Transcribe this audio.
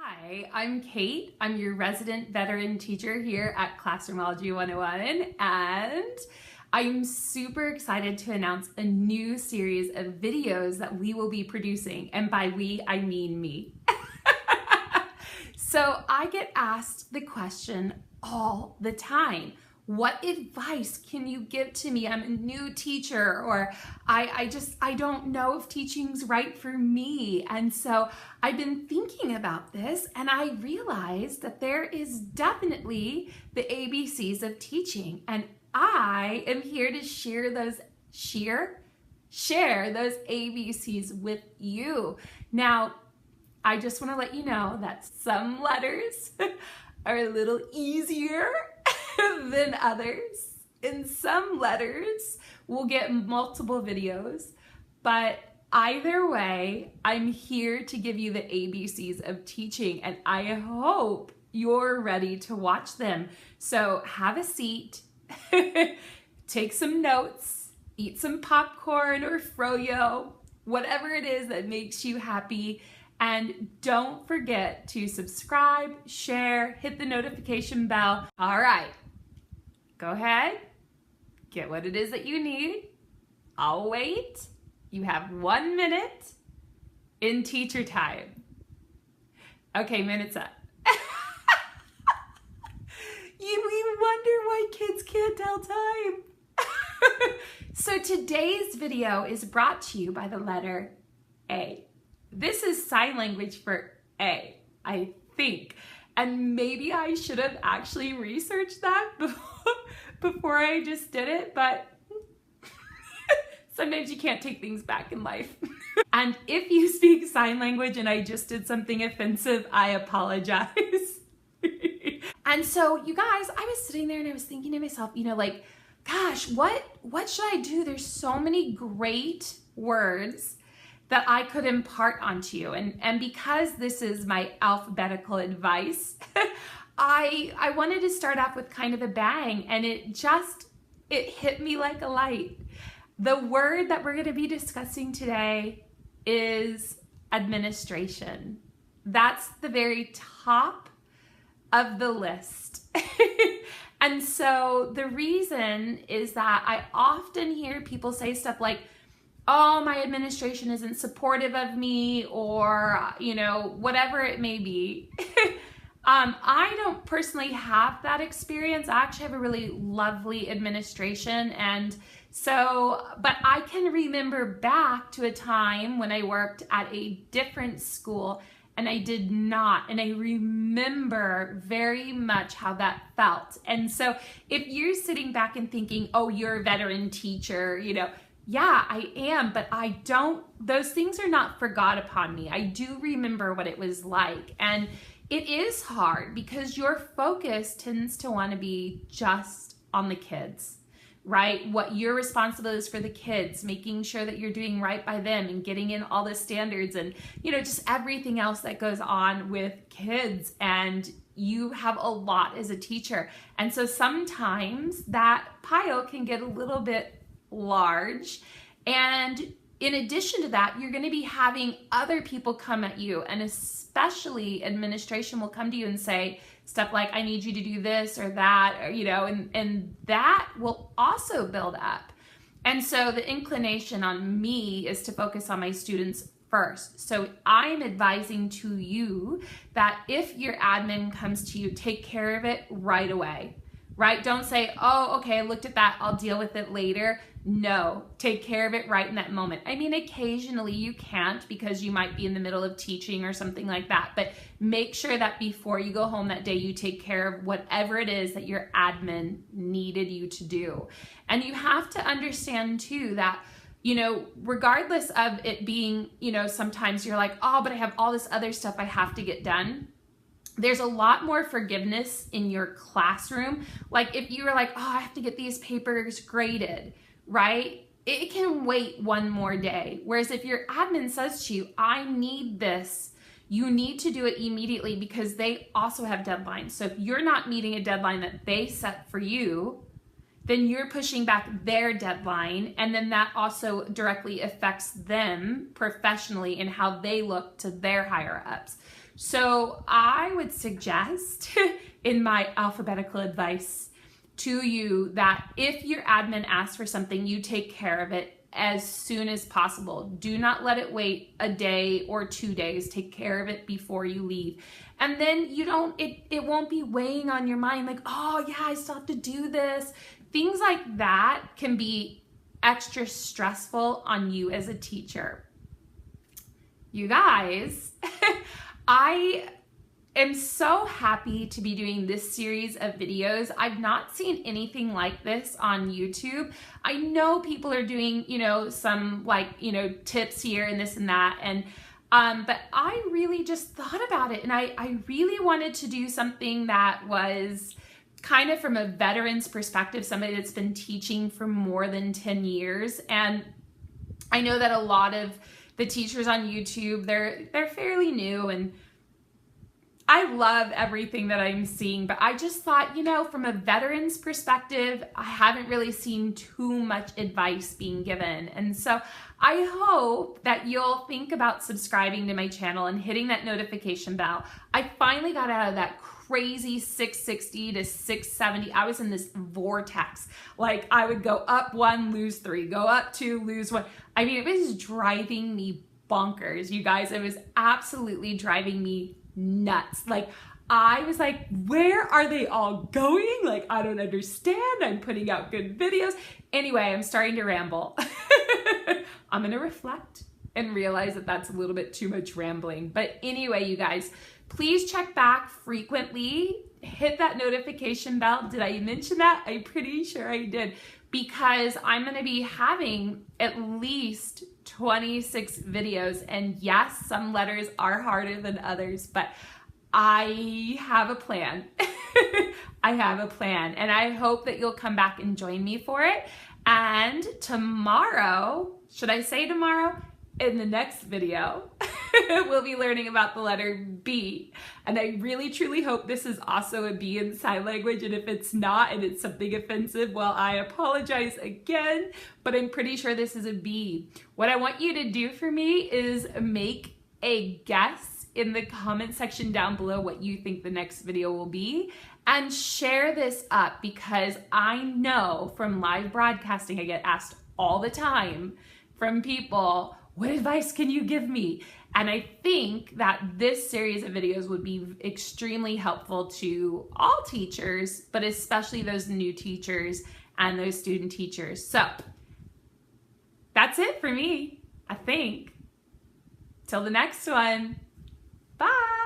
Hi, I'm Kate. I'm your resident veteran teacher here at Classroomology 101, and I'm super excited to announce a new series of videos that we will be producing, and by we, I mean me. So I get asked the question all the time, what advice can you give to me? I'm a new teacher, or I don't know if teaching's right for me. And so I've been thinking about this, and I realized that there is definitely the ABCs of teaching, and I am here to share those ABCs with you. Now, I just want to let you know that some letters are a little easier than others, and some letters will get multiple videos, but either way, I'm here to give you the ABCs of teaching, and I hope you're ready to watch them. So have a seat, take some notes, eat some popcorn or froyo, whatever it is that makes you happy. And don't forget to subscribe, share, hit the notification bell. All right, go ahead, get what it is that you need. I'll wait. You have 1 minute in teacher time. Okay, minute's up. We wonder why kids can't tell time. So today's video is brought to you by the letter A. This is sign language for A, I think. And maybe I should have actually researched that before I just did it, but sometimes you can't take things back in life. And if you speak sign language and I just did something offensive, I apologize. And so you guys, I was sitting there and I was thinking to myself, like, gosh, what should I do? There's so many great words that I could impart onto you. And because this is my alphabetical advice, I wanted to start off with kind of a bang, and it hit me like a light. The word that we're gonna be discussing today is administration. That's the very top of the list. And so the reason is that I often hear people say stuff like, oh, my administration isn't supportive of me, or, whatever it may be. I don't personally have that experience. I actually have a really lovely administration. And so, but I can remember back to a time when I worked at a different school and I did not. And I remember very much how that felt. And so if you're sitting back and thinking, oh, you're a veteran teacher, yeah, I am, but those things are not forgot upon me. I do remember what it was like. And it is hard because your focus tends to want to be just on the kids, right? What your responsibility is for the kids, making sure that you're doing right by them and getting in all the standards and, just everything else that goes on with kids. And you have a lot as a teacher. And so sometimes that pile can get a little bit large, and in addition to that, you're going to be having other people come at you, and especially administration will come to you and say stuff like, I need you to do this or that, or, and that will also build up. And so the inclination on me is to focus on my students first. So I'm advising to you that if your admin comes to you, take care of it right away. Right? Don't say, oh, okay, I looked at that, I'll deal with it later. No, take care of it right in that moment. I mean, occasionally you can't because you might be in the middle of teaching or something like that, but make sure that before you go home that day, you take care of whatever it is that your admin needed you to do. And you have to understand too that, regardless of it being, sometimes you're like, oh, but I have all this other stuff I have to get done. There's a lot more forgiveness in your classroom. Like if you were like, oh, I have to get these papers graded, right? It can wait one more day. Whereas if your admin says to you, I need this, you need to do it immediately because they also have deadlines. So if you're not meeting a deadline that they set for you, then you're pushing back their deadline, and then that also directly affects them professionally in how they look to their higher ups. So I would suggest in my alphabetical advice to you that if your admin asks for something, you take care of it as soon as possible. Do not let it wait a day or 2 days. Take care of it before you leave. And then it won't be weighing on your mind like, oh yeah, I still have to do this. Things like that can be extra stressful on you as a teacher. You guys, I am so happy to be doing this series of videos. I've not seen anything like this on YouTube. I know people are doing, some tips here and this and that. And but I really just thought about it, and I really wanted to do something that was kind of from a veteran's perspective, somebody that's been teaching for more than 10 years. And I know that a lot of the teachers on YouTube, they're fairly new, and I love everything that I'm seeing, but I just thought, from a veteran's perspective, I haven't really seen too much advice being given. And so I hope that you'll think about subscribing to my channel and hitting that notification bell. I finally got out of that crazy 660 to 670. I was in this vortex. Like I would go up 1, lose 3, go up 2, lose 1. I mean, it was driving me bonkers, you guys. It was absolutely driving me nuts. Like I was like, where are they all going? Like, I don't understand. I'm putting out good videos. Anyway, I'm starting to ramble. I'm going to reflect and realize that that's a little bit too much rambling. But anyway, you guys, please check back frequently. Hit that notification bell. Did I mention that? I'm pretty sure I did, because I'm going to be having at least 26 videos. And yes, some letters are harder than others, but I have a plan. I have a plan, and I hope that you'll come back and join me for it. And tomorrow, should I say tomorrow? In the next video, we'll be learning about the letter B. And I really, truly hope this is also a B in sign language. And if it's not, and it's something offensive, well, I apologize again, but I'm pretty sure this is a B. What I want you to do for me is make a guess in the comment section down below what you think the next video will be, and share this up, because I know from live broadcasting, I get asked all the time from people, what advice can you give me? And I think that this series of videos would be extremely helpful to all teachers, but especially those new teachers and those student teachers. So that's it for me, I think. Till the next one. Bye.